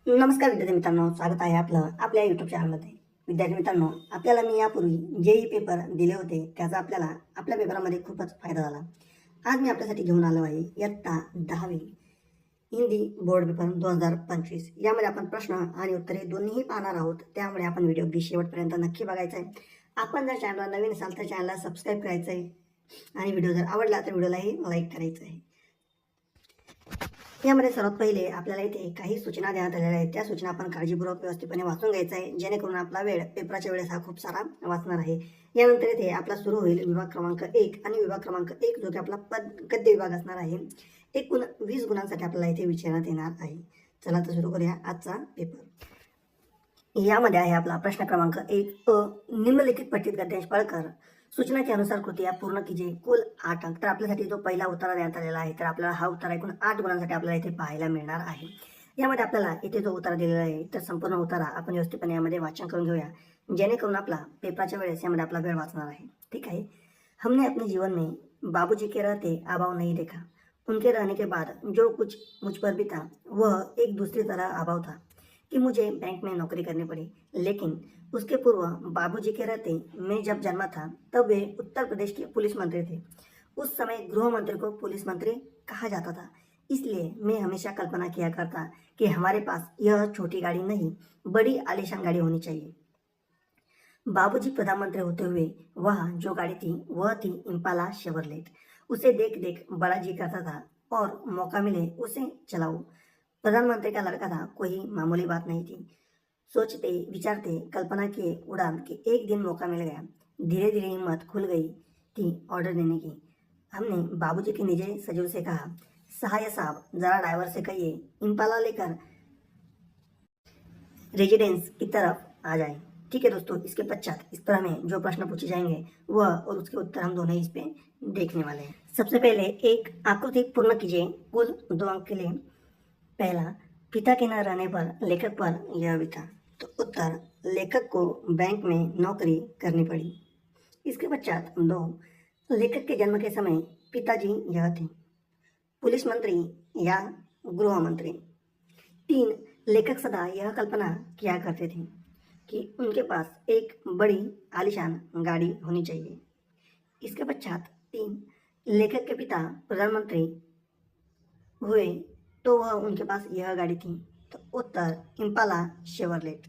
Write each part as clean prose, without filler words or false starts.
नमस्कार विद्यार्थी मित्रांनो, स्वागत आहे आपलं आपल्या यूट्यूब चॅनलमध्ये. विद्यार्थी मित्रांनो, आपल्याला मी यापूर्वी जेई पेपर दिले होते, त्याचा आपल्याला आपल्या पेपरामध्ये खूपच फायदा झाला. आज मी आपल्यासाठी घेऊन आलो आहे इयत्ता 10वी हिंदी बोर्ड पेपर 2025. यामध्ये आपण प्रश्न आणि उत्तरे दोन्हीही पाहणार आहोत. त्यामुळे आपण व्हिडिओ अगदी शेवटपर्यंत नक्की बघायचा आहे. आपण जर चॅनलला नवीन असाल तर चॅनलला सबस्क्राईब करायचं आहे आणि व्हिडिओ जर आवडला तर व्हिडिओलाही लाईक करायचं आहे. यामध्ये सर्वात पहिले आपल्याला इथे काही सूचना देण्यात आलेल्या आहेत. त्या सूचना आपण काळजीपूर्वक व्यवस्थितपणे वाचून घ्यायचा आहे, जेणेकरून आपला वेळ पेपराच्या वेळेस हा खूप सारा वाचणार आहे. यानंतर इथे आपला सुरू होईल विभाग क्रमांक 1 आणि विभाग क्रमांक 1 जो की आपला गद्य विभाग असणार आहे. एकूण 20 गुणांसाठी आपल्याला इथे विचारण्यात येणार आहे. चला तर सुरू करूया आजचा पेपर. यामध्ये आहे आपला प्रश्न क्रमांक 1 निम्नलिखित पट्टीत गद्यांश पढ़कर सूचना के अनुसार कृतियां पूर्ण कीजिए. कुल 8 अंक. तर आपल्यासाठी जो पहिला उत्तर देण्यात आलेला आहे, तर आपल्याला हा उत्तर एकूण 8 गुणांसाठी आपल्याला इथे पाहायला मिळणार आहे. यामध्ये आपल्याला इथे जो उत्तर दिलेला आहे, तर संपूर्ण उत्तर आपण व्यवस्थितपणे यामध्ये वाचन करून घेऊया, जेणेकरून आपला पेपराच्या वेळेस यामध्ये आपला वेळ वाचणार आहे. ठीक है. हमने अपने जीवन में बाबूजी के रहते अभाव नहीं देखा. उनके रहने के बाद जो कुछ मुझ पर बीता वह एक दूसरी तरह अभाव था कि मुझे बैंक में नौकरी करनी पड़ी. लेकिन उसके पूर्व बाबूजी के रहते मैं जब जन्मा था तब वे उत्तर प्रदेश के पुलिस मंत्री थे. उस समय गृह मंत्री को पुलिस मंत्री कहा जाता था. इसलिए मैं हमेशा कल्पना किया करता कि हमारे पास यह छोटी गाड़ी नहीं, बड़ी आलीशान गाड़ी होनी चाहिए. बाबूजी प्रधानमंत्री होते हुए वह जो गाड़ी थी वह थी इम्पाला शेवरलेट. उसे देख देख बड़ा जी करता था और मौका मिले उसे चलाऊं. प्रधानमंत्री का लड़का था, कोई मामूली बात नहीं थी. सोचते विचारते कल्पना किए उड़ान कि एक दिन मौका मिल गया. धीरे धीरे हिम्मत खुल गई थी ऑर्डर देने की. हमने बाबूजी के निजी सचिव से कहा, सहाय साहब जरा ड्राइवर से कहिए इम्पाला लेकर रेजिडेंस की तरफ आ जाए. ठीक है दोस्तों, इसके पश्चात इस पर हमें जो प्रश्न पूछे जाएंगे वह और उसके उत्तर हम दोनों इस पे देखने वाले हैं. सबसे पहले एक आकृति पूर्ण कीजिए. कुल 2 अंक के लिए. पहला, पिता के न रहने पर लेखक पर यह बीता. तो उत्तर, लेखक को बैंक में नौकरी करनी पड़ी. इसके पश्चात 2, लेखक के जन्म के समय पिताजी यह थे, पुलिस मंत्री या गृह मंत्री. 3, लेखक सदा यह कल्पना किया करते थे कि उनके पास एक बड़ी आलीशान गाड़ी होनी चाहिए. इसके पश्चात 3, लेखक के पिता प्रधानमंत्री हुए तो वह उनके पास यह गाड़ी थी. तो उत्तर इम्पाला शेवरलेट.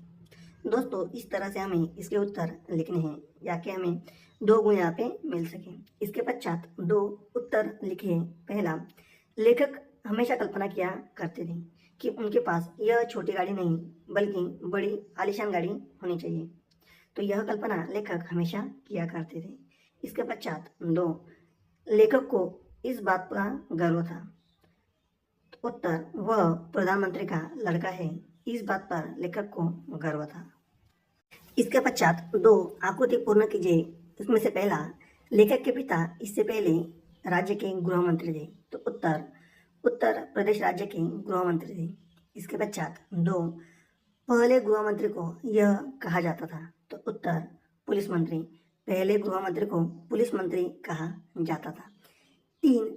दोस्तों, इस तरह से हमें इसके उत्तर लिखने हैं, या कि हमें 2 गुण यहाँ पे मिल सके. इसके पश्चात 2 उत्तर लिखिए. पहला, लेखक हमेशा कल्पना किया करते थे कि उनके पास यह छोटी गाड़ी नहीं बल्कि बड़ी आलीशान गाड़ी होनी चाहिए. तो यह कल्पना लेखक हमेशा किया करते थे. इसके पश्चात 2, लेखक को इस बात का गर्व था. उत्तर, वह प्रधानमंत्री का लड़का है, इस बात पर लेखक को गर्व था. इसके पश्चात 2 आकृति पूर्ण कीजिए. इसमें से पहला, लेखक के पिता इससे पहले राज्य के गृह मंत्री थे. तो उत्तर प्रदेश राज्य के गृह मंत्री थे. इसके पश्चात 2, पहले गृह मंत्री को यह कहा जाता था. तो उत्तर, पुलिस मंत्री. पहले गृह मंत्री को पुलिस मंत्री कहा जाता था. 3,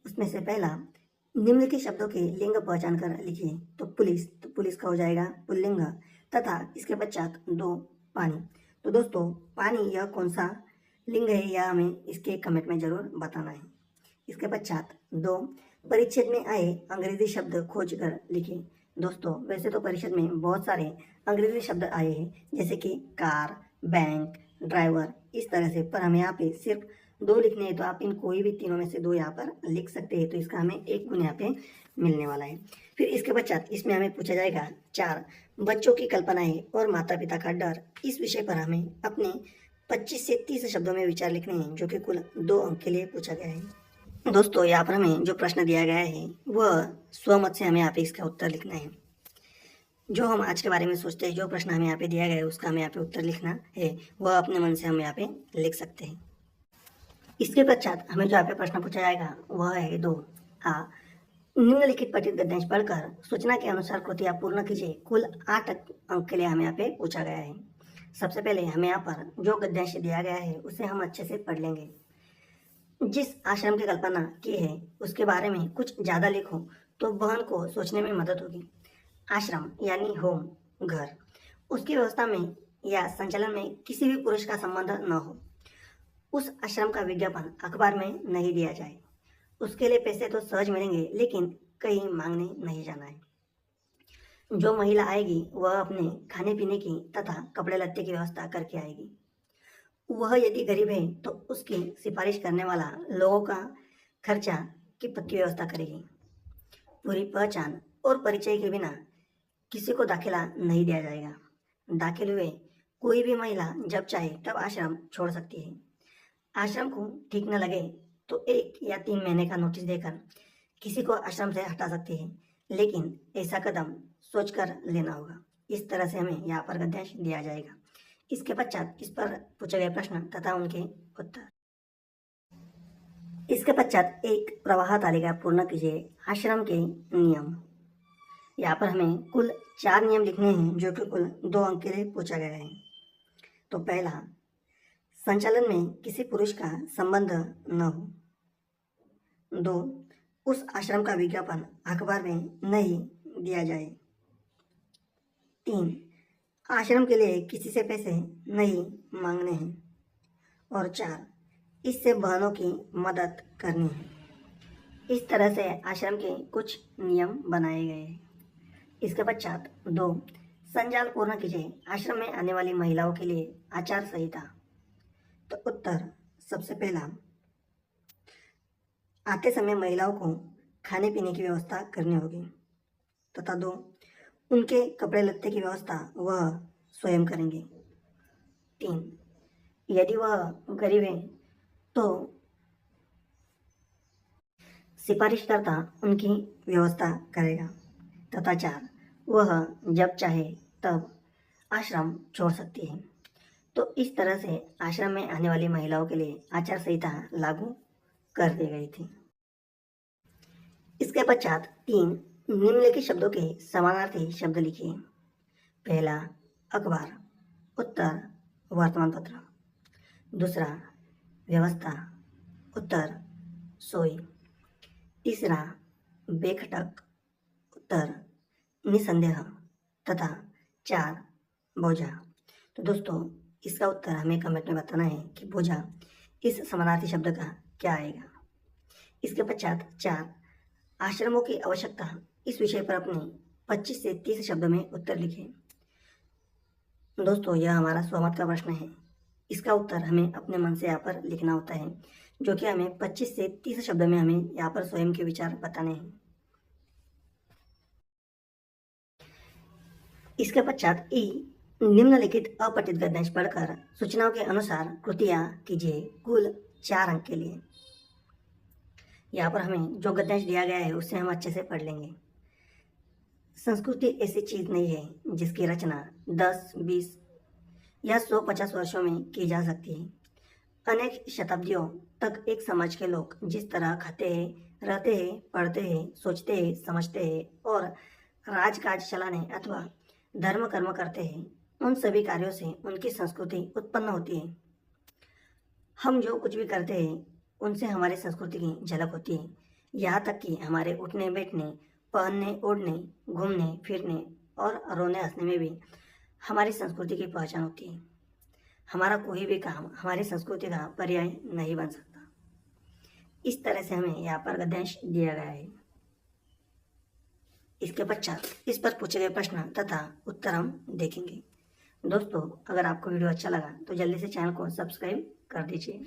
उसमें से पहला, निम्नलिखित शब्दों के लिंग पहचान कर लिखिए. तो पुलिस का हो जाएगा पुल्लिंग. तथा इसके पश्चात 2, पानी. तो दोस्तों, पानी यह कौन सा लिंग है यह हमें इसके कमेंट में जरूर बताना है. इसके पश्चात 2, परिच्छेद में आए अंग्रेजी शब्द खोज कर लिखिए. दोस्तों, वैसे तो परिच्छेद में बहुत सारे अंग्रेजी शब्द आए हैं, जैसे कि कार, बैंक, ड्राइवर, इस तरह से, पर हमें यहाँ पे सिर्फ 2 लिखने हैं. तो आप इन कोई भी तीनों में से 2 यहाँ पर लिख सकते हैं. तो इसका हमें 1 गुण यहाँ पे मिलने वाला है. फिर इसके पश्चात इसमें हमें पूछा जाएगा 4, बच्चों की कल्पनाएं और माता पिता का डर. इस विषय पर हमें अपने 25 से 30 शब्दों में विचार लिखने हैं, जो कि कुल 2 अंक के लिए पूछा गया है. दोस्तों, यहाँ पर हमें जो प्रश्न दिया गया है वह स्वमत से हमें यहाँ पे इसका उत्तर लिखना है. जो हम आज के बारे में सोचते हैं, जो प्रश्न हमें यहाँ पे दिया गया है उसका हमें यहाँ पे उत्तर लिखना है, वह अपने मन से हम यहाँ पे लिख सकते हैं. इसके पश्चात हमें जो यहाँ पे प्रश्न पूछा जाएगा वह है 2, निम्नलिखित पठित गद्यांश पढ़कर सूचना के अनुसार कृतियां पूर्ण कीजिए. कुल 8 अंक के लिए हमें यहाँ पे पूछा गया है. सबसे पहले हमें यहाँ पर जो गद्यांश दिया गया है उसे हम अच्छे से पढ़ लेंगे. जिस आश्रम की कल्पना की है उसके बारे में कुछ ज़्यादा लिखो तो बहन को सोचने में मदद होगी. आश्रम यानी होम, घर, उसकी व्यवस्था में या संचालन में किसी भी पुरुष का संबंध न हो। उस आश्रम का विज्ञापन अखबार में नहीं दिया जाए। उसके लिए पैसे तो सहज मिलेंगे, लेकिन कहीं मांगने नहीं जाना है। जो महिला आएगी वह अपने खाने पीने की तथा कपड़े लत्ते की व्यवस्था करके आएगी। वह यदि गरीब है तो उसकी सिफारिश करने वाला लोगों का खर्चा की पक्की व्यवस्था करेगी। पूरी पहचान और परिचय के बिना किसी को दाखिला नहीं दिया जाएगा। दाखिल हुए कोई भी महिला जब चाहे तब आश्रम छोड़ सकती है। आश्रम को ठीक न लगे तो 1 या 3 महीने का नोटिस देकर किसी को आश्रम से हटा सकती है, लेकिन ऐसा कदम सोचकर लेना होगा। इस तरह से हमें यहाँ पर गद्यांश दिया जाएगा। इसके पश्चात इस पर पूछे गए प्रश्न तथा उनके उत्तर। इसके पश्चात एक प्रवाह तालिका पूर्ण कीजिए। आश्रम के नियम। यहाँ पर हमें कुल 4 नियम लिखने हैं, जो कि कुल 2 अंक के लिए पूछा गया है। तो पहला, संचालन में किसी पुरुष का संबंध न हो। 2, उस आश्रम का विज्ञापन अखबार में नहीं दिया जाए। 3, आश्रम के लिए किसी से पैसे नहीं मांगने हैं। और 4, इससे बहनों की मदद करनी है। इस तरह से आश्रम के कुछ नियम बनाए गए हैं। इसके पश्चात 2, संजाल पूर्ण कीजिए। आश्रम में आने वाली महिलाओं के लिए आचार संहिता। तो उत्तर, सबसे पहला, आते समय महिलाओं को खाने पीने की व्यवस्था करनी होगी। तथा 2, उनके कपड़े लत्ते की व्यवस्था वह स्वयं करेंगे। 3, यदि वह गरीब है तो सिफारिशकर्ता उनकी व्यवस्था करेगा। तथा 4, वह जब चाहे तब आश्रम छोड़ सकती है। तो इस तरह से आश्रम में आने वाली महिलाओं के लिए आचार संहिता लागू कर दी गई थी। इसके पश्चात 3 निम्नलिखित शब्दों के समानार्थी शब्द लिखिए। पहला, अखबार। उत्तर, वर्तमान पत्र। दूसरा, व्यवस्था। उत्तर, सोई। तीसरा, बेखटक। उत्तर, निसंदेह। तथा 4, बोझा। तो दोस्तों, इसका उत्तर हमें कमेंट में बताना है कि बोझा इस समानार्थी शब्द का क्या आएगा। इसके पश्चात 4, आश्रमों की आवश्यकता। इस विषय पर अपने 25 से 30 शब्दों में उत्तर लिखें। दोस्तों, यह हमारा स्वमत का प्रश्न है। इसका उत्तर हमें अपने मन से यहाँ पर लिखना होता है, जो कि हमें 25 से 30 शब्दों में हमें यहाँ पर स्वयं के विचार बताने हैं। इसके पश्चात ई, निम्नलिखित अपठित गद्यांश पढ़कर सूचनाओं के अनुसार कृतियां कीजिए, कुल 4 अंक के लिए। यहाँ पर हमें जो गद्यांश दिया गया है उससे हम अच्छे से पढ़ लेंगे। संस्कृति ऐसी चीज नहीं है जिसकी रचना 10, 20 या 150 वर्षों में की जा सकती है। अनेक शताब्दियों तक एक समाज के लोग जिस तरह खाते हैं, रहते हैं, पढ़ते हैं, सोचते हैं, समझते हैं और राजकाज चलाने अथवा धर्म कर्म करते हैं, उन सभी कार्यों से उनकी संस्कृति उत्पन्न होती है। हम जो कुछ भी करते हैं उनसे हमारी संस्कृति की झलक होती है। यहाँ तक कि हमारे उठने बैठने, पहनने ओढ़ने, घूमने फिरने और रोने हंसने में भी हमारी संस्कृति की पहचान होती है। हमारा कोई भी काम हमारी संस्कृति का पर्याय नहीं बन सकता। इस तरह से हमें यहाँ पर गद्यांश दिया गया है। इसके पश्चात इस पर पूछे गए प्रश्न तथा उत्तर हम देखेंगे। दोस्तों, अगर आपको वीडियो अच्छा लगा तो जल्दी से चैनल को सब्सक्राइब कर दीजिए।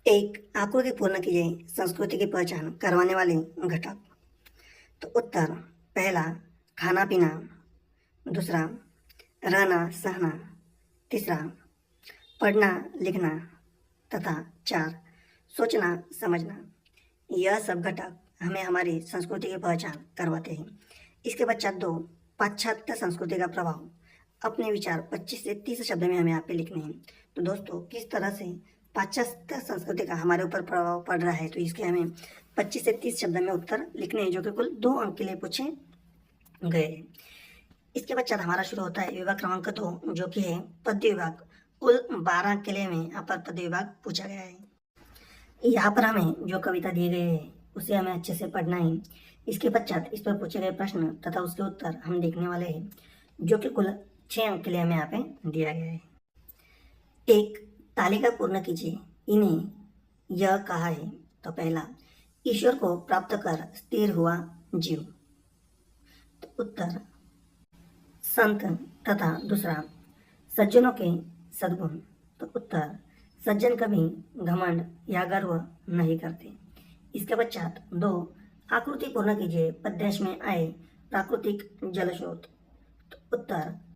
एक, आकृति पूर्ण कीजिए। संस्कृति की पहचान करवाने वाले घटक। तो उत्तर, पहला, खाना पीना। दूसरा, रहना सहना। तीसरा, पढ़ना लिखना। तथा 4, सोचना समझना। यह सब घटक हमें हमारी संस्कृति की पहचान करवाते हैं। इसके पश्चात 2, पाश्चात्य संस्कृति का प्रभाव। अपने विचार 25 से 30 शब्द में हमें यहाँ पे लिखने हैं। तो दोस्तों, किस तरह से पाश्चात्य संस्कृति का हमारे ऊपर प्रभाव पड़ रहा है, तो इसके हमें 25 से 30 शब्द में उत्तर लिखने हैं, जो कि कुल 2 अंक के लिए पूछे गए हैं। इसके पश्चात हमारा शुरू होता है विभाग क्रमांक 2, जो कि है पद्य विभाग। कुल 12 अंक के लिए हमें यहाँ पर पद्य विभाग पूछा गया है। यहाँ पर हमें जो कविता दी गई है उसे हमें अच्छे से पढ़ना है। इसके पश्चात इस पर पूछे गए प्रश्न तथा उसके उत्तर हम देखने वाले हैं, जो कि कुल 6 अंक के लिए हमें यहाँ पे दिया गया है। एक तालिका पूर्ण कीजिए। इन्हें यह कहा है, तो पहला, ईश्वर को प्राप्त कर स्थिर हुआ जीव, तो उत्तर संत, तथा दूसरा, सज्जनों के सद्गुण, तो उत्तर सज्जन कभी घमंड या गर्व नहीं करते। इसके पश्चात 2, आकृति पूर्ण कीजिए। पद्यांश में आए प्राकृतिक जल स्रोत, तो उत्तर